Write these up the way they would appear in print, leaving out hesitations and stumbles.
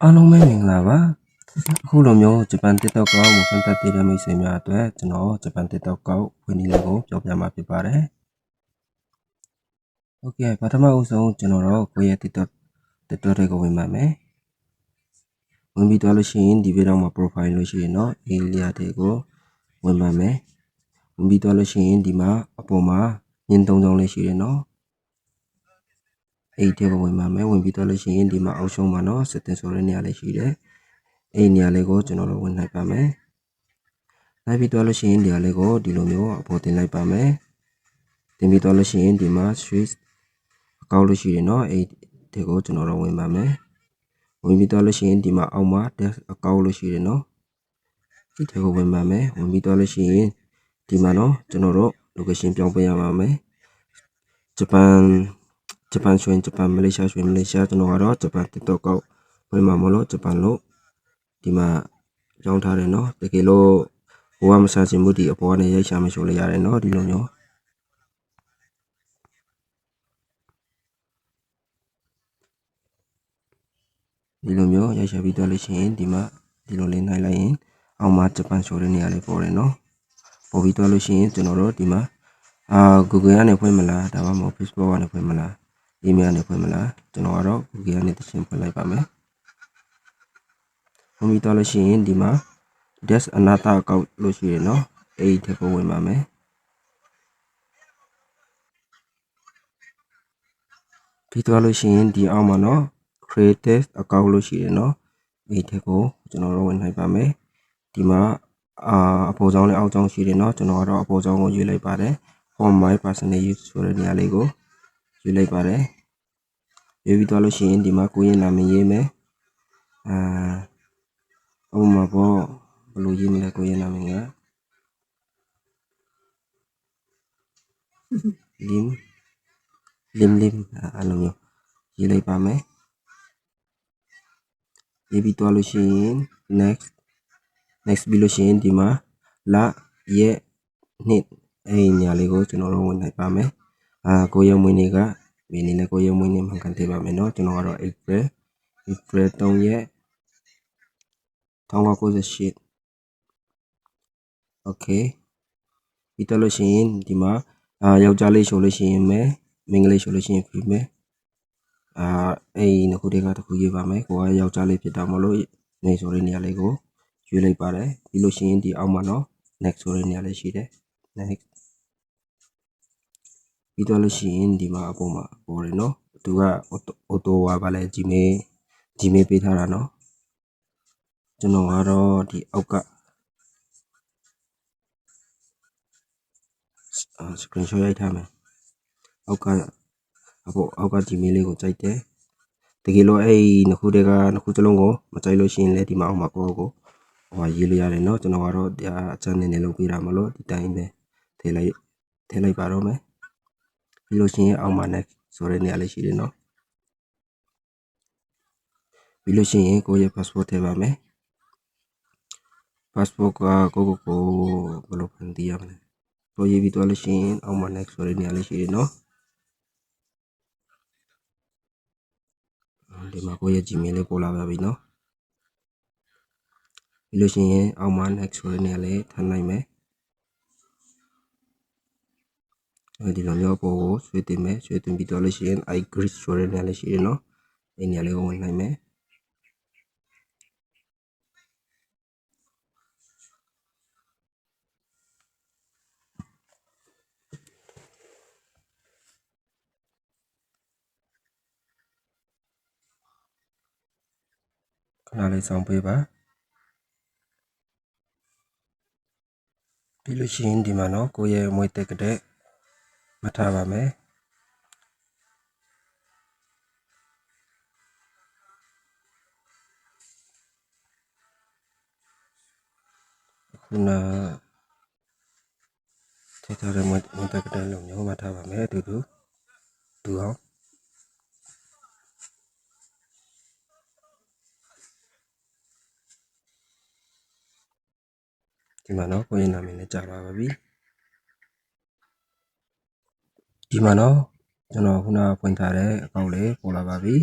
အားလုံးပဲမင်္ဂလာပါအခုလိုမျိုးဂျပန် TikTok ကောက်ကိုဖန်တက်တဲ့မိတ်ဆွေများအတွက်ကျွန်တော်ဂျပန် TikTok ကောက်ဝင်နည်းလေးကိုပြောပြမှာဖြစ်ပါတယ်โอเคပထမအဦးဆုံးကျွန်တော်တို့ကိုယ့်ရဲ့ TikTok တွေကိုဝင်ပါမယ်ဝင်ပြီးတော့လို့ရှိရင်ဒီဗီဒီယိုမှာ profile လို့ရှိရင်เนาะ area တွေကိုဝင်ပါမယ်ဝင်ပြီးတော့လို့ရှိရင်ဒီမှာအပေါ်မှာညင်၃ချောင်းလေးရှိတယ်เนาะအဲ့ဒီကိုဝင်ပါမယ်ဝင်ပြီးတော့လို့ရှိရင်ဒီမှာအောက်ဆုံးမှာเนาะ setting ဆိုတဲ့နေရာလေးရှိတယ်အဲ့ဒီနေရာလေးကိုကျွန်တော်တို့ဝင်လိုက်ပါမယ်လိုက်ပြီးတော့လို့ရှိရင်ဒီဟာလေးကိုဒီလိုမျိုးအပေါ်တင်လိုက်ပါမယ်တင်ပြီးတော့လို့ရှိရင်ဒီမှာ switch အကောက်လို့ရှိရင်เนาะအဲ့ဒီကိုကျွန်တော်တို့ဝင်ပါမယ်ဝင်ပြီးတော့လို့ရှိရင်ဒီမှာအောက်မှာ desk အကောက်လို့ရှိတယ်เนาะဒီထဲကိုဝင်ပါမယ်ဝင်ပြီးတော့လို့ရှိရင်ဒီမှာเนาะကျွန်တော်တို့ location ပြောင်းပေးရပါမယ်ဂျပန်ဆိုရင်ဂျပန်မလေးရှားဆိုရင်မလေးရှားကျွန်တော်ကတော့ဂျပန် TikTok ကောက်ဝင်မှာမလို့ဂျပန်လို့ဒီမှာကြောင်းထားတယ်เนาะတကယ်လို့ဘဝမဆန်ချင်မှုဒီအပေါ်ကနေရိုက်ရှာမရှိလို့ရတယ်เนาะဒီလိုမျိုးရိုက်ရှာပြီးတော့လို့ရှိရင်ဒီမှာဒီလိုလေးနိုင်လိုက်ရင်အောက်မှာဂျပန်ဆိုတဲ့နေရာလေးပေါ်တယ်เนาะပေါ်ပြီးတော့လို့ရှိရင်ကျွန်တော်တို့ဒီမှာGoogle ကနေဖွင့်မလားဒါမှမဟုတ် Facebook ကနေဖွင့်မလား email ကနေဖွင့်မလားကျွန်တော်ကတော့ Google ကနေတခြင်းဖွင့်လိုက်ပါမယ်ဖွင့်ပြီးတော့လို့ရှိရင်ဒီမှာ desk အနာတာကောက်လို့ရှိရင်เนาะအဲ့ဒီထက်ကိုဝင်ပါမယ်ပြီးတော့လို့ရှိရင်ဒီအောက်မှာเนาะ creative account လို့ရှိရင်เนาะဒီထက်ကိုကျွန်တော်တို့ဝင်နိုင်ပါမယ်ဒီမှာအပေါ်ကြောင်းနဲ့အောက်ကြောင်းရှိတယ်เนาะကျွန်တော်ကတော့အပေါ်ကြောင်းကိုရွေးလိုက်ပါတယ် for my personal use ဆိုတဲ့နေရာလေးကိုရွေးလိုက်ပါတယ်ရွေးပြီးတော့လို့ရှိရင်ဒီမှာကိုယ့်ရဲ့နာမည်ရေးမယ်ဥပမာပေါ့ဘယ်လိုရေးမလဲကိုယ့်ရဲ့နာမည်ကလင်းအဲ့လိုမျိုးရေးလိုက်ပါမယ်ရေးပြီးတော့လို့ရှိရင် next ပြီးလို့ရှိရင်ဒီမှာလရက်နှစ်အဲ့ဒီနေရာလေးကိုကျွန်တော်တို့ဝင်လိုက်ပါမယ်ကိုယ့်ရဲ့မွေးနေ့ကဒီနေ့နဲ့ကိုယ့်ရဲ့မွေးနေ့မှန်ကန်သေးပါမယ်เนาะကျွန်တော်ကတော့ April 3 ရက်1998 okay ပြီးတော့လို့ရှိရင်ဒီမှာယောက်ျားလေးဆိုလို့ရှိရင်မဲမိန်းကလေးဆိုလို့ရှိရင် female အဲ့ဒီနှစ်ခုတည်းကတစ်ခုရေးပါမယ်ကိုကယောက်ျားလေးဖြစ်တာမလို့နေဆိုတဲ့နေရာလေးကိုရွေးလိုက်ပါတယ်ပြီးလို့ရှိရင်ဒီအောက်မှာเนาะ next ဆိုတဲ့နေရာလေးရှိတယ် next ပြီးတော့လို့ရှိရင်ဒီမှာအပေါ်မှာပေါ်တယ်เนาะသူက auto ပါလဲ Gmail ပေးထားတာเนาะကျွန်တော်ကတော့ဒီအောက်ကscreenshot ရိုက်ထားမယ်အောက်က Gmail လေးကိုကြိုက်တယ်တကယ်လို့အဲ့နှစ်ခုတည်းကနှစ်ခုစလုံးကိုမကြိုက်လို့ရှိရင်လည်းဒီမှာအောက်မှာကိုရေးလို့ရတယ်เนาะကျွန်တော်ကတော့ဒါအချမ်းနေလုပ်ပေးတာမလို့ဒီတိုင်းပဲထည့်လိုက်ပါတော့မယ်ပြီးလို့ရှိရင်အောက်မှာ next ဆိုတဲ့နေရာလေးရှိတယ်เนาะပြီးလို့ရှိရင်ကိုယ့်ရဲ့ passport ထည့်ပါမယ် passport ကကိုဘယ်လိုဖန်တီးရမလဲတော့ရေးပြီးတော့လို့ရှိရင်အောက်မှာ next ဆိုတဲ့နေရာလေးရှိတယ်เนาะဒီမှာကိုယ့်ရဲ့ Gmail လေးပေါ်လာပါပြီเนาะပြီးလို့ရှိရင်အောက်မှာ next ဆိုတဲ့နေရာလေးထပ်လိုက်မယ်ဒီလိုမျိုးပေါ်ကိုဆွဲတင်မယ်ဆွဲတင်ပြီးတော့လို့ရှိရင် I agree ဆိုတဲ့နေရာလေးရှိတယ်เนาะအဲ့နေရာလေးကိုဝင်လိုက်မယ်ခဏလေးစောင့်ပေးပါပြီးလို့ရှိရင်ဒီမှာเนาะကိုယ့်ရဲ့မွေးတက်ကတဲ့မှတ်ထားပါမယ်ခုနထည့်ထားတဲ့မွေးတက်ကတဲ့လုံးမျိုးမှတ်ထားပါမယ်အတူအောင်ဒီမှာเนาะကိုယ့်ရဲ့နာမည်နဲ့ကြာလာပါပြီဒီမှာเนาะကျွန်တော်ခုနဖွင့်ထားတဲ့အကောင့်လေးပေါ်လာပါပြီ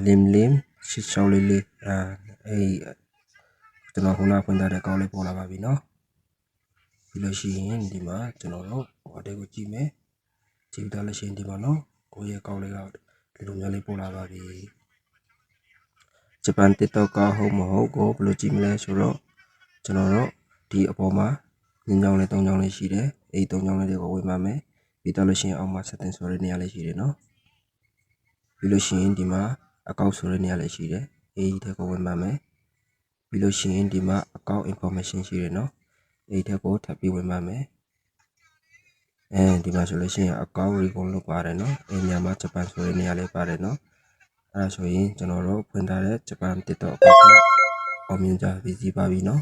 lim ရှစ်ချောင်းလေးကျွန်တော်ခုနဖွင့်ထားတဲ့ကောက်လေးပေါ်လာပါပြီเนาะပြီးလို့ရှိရင်ဒီမှာကျွန်တော်တို့ဟိုတဲ့ကိုကြည့်မယ်ကြည့်ထားလို့ရှိရင်ဒီမှာเนาะကိုရဲ့ကောက်လေးကဒီလိုမျိုးလေးပေါ်လာပါပြီဂျပန် TikTok ကဟုတ်မဟုတ်ကိုဘယ်လိုကြည့်မလဲဆိုတော့ကျွန်တော်တို့ဒီအပေါ်မှာညင်ကြောင်လေး၃ကြောင်လေးရှိတယ်အဲ့၃ကြောင်လေးတွေကိုဝင်ပါမယ်ပြီးတော့လို့ရှိရင်အောက်မှာ setting ဆိုတဲ့နေရာလေးရှိတယ်เนาะပြီးလို့ရှိရင်ဒီမှာအကောင့်ဆိုတဲ့နေရာလေးရှိတယ်အဲ့ဒီထက်ကိုဝင်ပါမယ်ပြီးလို့ရှိရင်ဒီမှာအကောင့် information ရှိတယ်เนาะအဲ့ဒီထက်ကိုထပ်ပြီးဝင်ပါမယ်ဒီမှာဆိုလို့ရှိရင်အကောင့် recall လုပ်ပါတယ်เนาะအဲ့ညမှာဂျပန်ဆိုတဲ့နေရာလေးပါတယ်เนาะအဲ့ဒါဆိုရင်ကျွန်တော်တို့ဖွင့်ထားတဲ့ဂျပန် TikTok အကောင့်ကအောင်မြင်ကြပြီပါပြီเนาะ